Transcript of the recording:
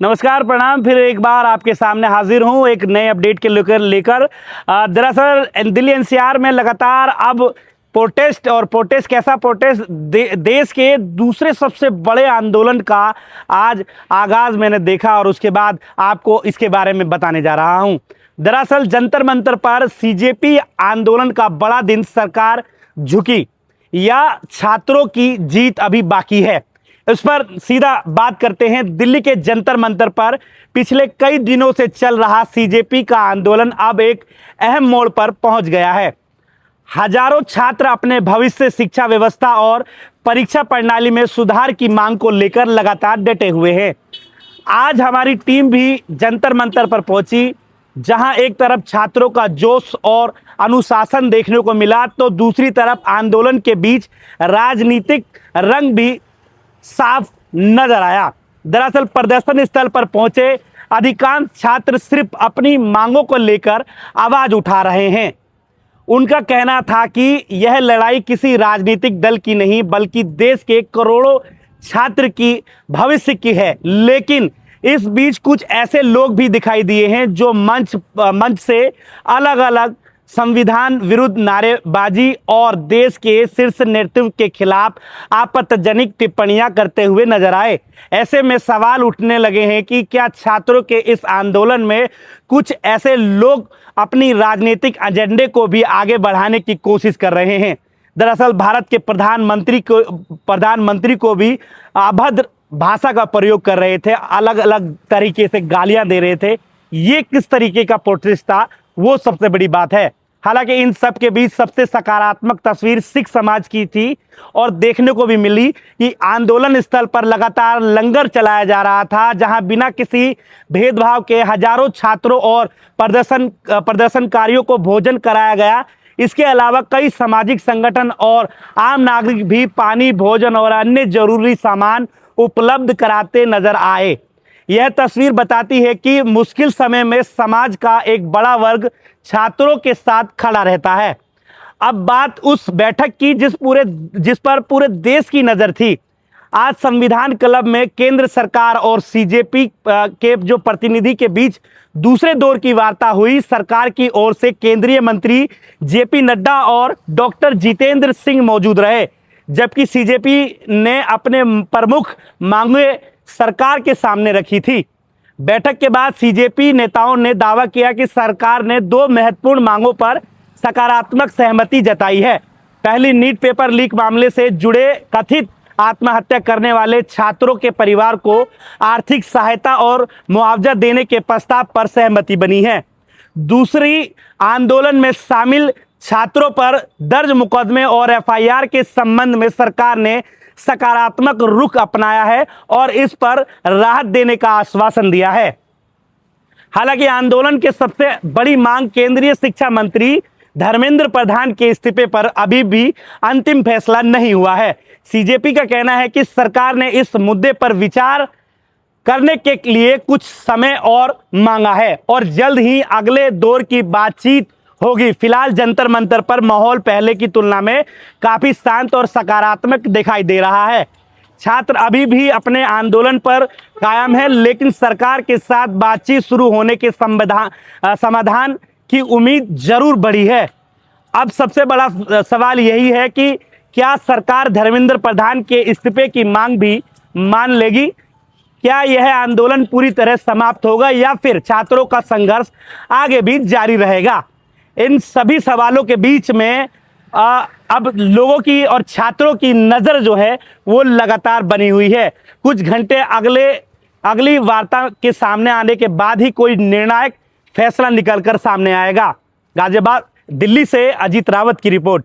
नमस्कार, प्रणाम। फिर एक बार आपके सामने हाजिर हूँ एक नए अपडेट के लेकर। दरअसल दिल्ली एनसीआर में लगातार अब प्रोटेस्ट कैसा प्रोटेस्ट, देश के दूसरे सबसे बड़े आंदोलन का आज आगाज मैंने देखा और उसके बाद आपको इसके बारे में बताने जा रहा हूँ। दरअसल जंतर मंतर पर सीजेपी आंदोलन का बड़ा दिन, सरकार झुकी या छात्रों की जीत अभी बाकी है, इस पर सीधा बात करते हैं। दिल्ली के जंतर मंतर पर पिछले कई दिनों से चल रहा सीजेपी का आंदोलन अब एक अहम मोड़ पर पहुंच गया है। हजारों छात्र अपने भविष्य, शिक्षा व्यवस्था और परीक्षा प्रणाली में सुधार की मांग को लेकर लगातार डटे हुए हैं। आज हमारी टीम भी जंतर मंतर पर पहुंची, जहां एक तरफ छात्रों का जोश और अनुशासन देखने को मिला, तो दूसरी तरफ आंदोलन के बीच राजनीतिक रंग भी साफ नजर आया। दरअसल प्रदर्शन स्थल पर पहुंचे अधिकांश छात्र सिर्फ अपनी मांगों को लेकर आवाज उठा रहे हैं। उनका कहना था कि यह लड़ाई किसी राजनीतिक दल की नहीं, बल्कि देश के करोड़ों छात्र की भविष्य की है। लेकिन इस बीच कुछ ऐसे लोग भी दिखाई दिए हैं जो मंच से अलग अलग संविधान विरुद्ध नारेबाजी और देश के शीर्ष नेतृत्व के खिलाफ आपत्तिजनक टिप्पणियां करते हुए नजर आए। ऐसे में सवाल उठने लगे हैं कि क्या छात्रों के इस आंदोलन में कुछ ऐसे लोग अपनी राजनीतिक एजेंडे को भी आगे बढ़ाने की कोशिश कर रहे हैं। दरअसल भारत के प्रधानमंत्री को भी अभद्र भाषा का प्रयोग कर रहे थे, अलग अलग तरीके से गालियां दे रहे थे। ये किस तरीके का प्रोटेस्ट था, वो सबसे बड़ी बात है। हालांकि इन सब के बीच सबसे सकारात्मक तस्वीर सिख समाज की थी और देखने को भी मिली कि आंदोलन स्थल पर लगातार लंगर चलाया जा रहा था, जहां बिना किसी भेदभाव के हजारों छात्रों और प्रदर्शनकारियों को भोजन कराया गया। इसके अलावा कई सामाजिक संगठन और आम नागरिक भी पानी, भोजन और अन्य जरूरी सामान उपलब्ध कराते नजर आए। यह तस्वीर बताती है कि मुश्किल समय में समाज का एक बड़ा वर्ग छात्रों के साथ खड़ा रहता है। अब बात उस बैठक की जिस पर पूरे देश की नजर थी। आज संविधान क्लब में केंद्र सरकार और सीजेपी के जो प्रतिनिधि के बीच दूसरे दौर की वार्ता हुई। सरकार की ओर से केंद्रीय मंत्री जेपी नड्डा और डॉक्टर जितेंद्र सिंह मौजूद रहे, जबकि सीजेपी ने अपने प्रमुख मांगें सरकार के सामने रखी थी। बैठक के बाद सीजेपी नेताओं ने दावा किया कि सरकार ने दो महत्वपूर्ण मांगों पर सकारात्मक सहमति जताई है। पहली, नीट पेपर लीक मामले से जुड़े कथित आत्महत्या करने वाले छात्रों के परिवार को आर्थिक सहायता और मुआवजा देने के प्रस्ताव पर सहमति बनी है। दूसरी, आंदोलन में शामिल छात्रों पर दर्ज मुकदमे और एफआईआर के संबंध में सरकार ने सकारात्मक रुख अपनाया है और इस पर राहत देने का आश्वासन दिया है। हालांकि आंदोलन की सबसे बड़ी मांग केंद्रीय शिक्षा मंत्री धर्मेंद्र प्रधान के इस्तीफे पर अभी भी अंतिम फैसला नहीं हुआ है। सीजेपी का कहना है कि सरकार ने इस मुद्दे पर विचार करने के लिए कुछ समय और मांगा है और जल्द ही अगले दौर की बातचीत होगी। फिलहाल जंतर मंतर पर माहौल पहले की तुलना में काफी शांत और सकारात्मक दिखाई दे रहा है। छात्र अभी भी अपने आंदोलन पर कायम है, लेकिन सरकार के साथ बातचीत शुरू होने के समाधान की उम्मीद जरूर बढ़ी है। अब सबसे बड़ा सवाल यही है कि क्या सरकार धर्मेंद्र प्रधान के इस्तीफे की मांग भी मान लेगी? क्या यह आंदोलन पूरी तरह समाप्त होगा या फिर छात्रों का संघर्ष आगे भी जारी रहेगा? इन सभी सवालों के बीच में अब लोगों की और छात्रों की नज़र जो है वो लगातार बनी हुई है। कुछ घंटे अगली वार्ता के सामने आने के बाद ही कोई निर्णायक फैसला निकलकर सामने आएगा। गाजियाबाद, दिल्ली से अजीत रावत की रिपोर्ट।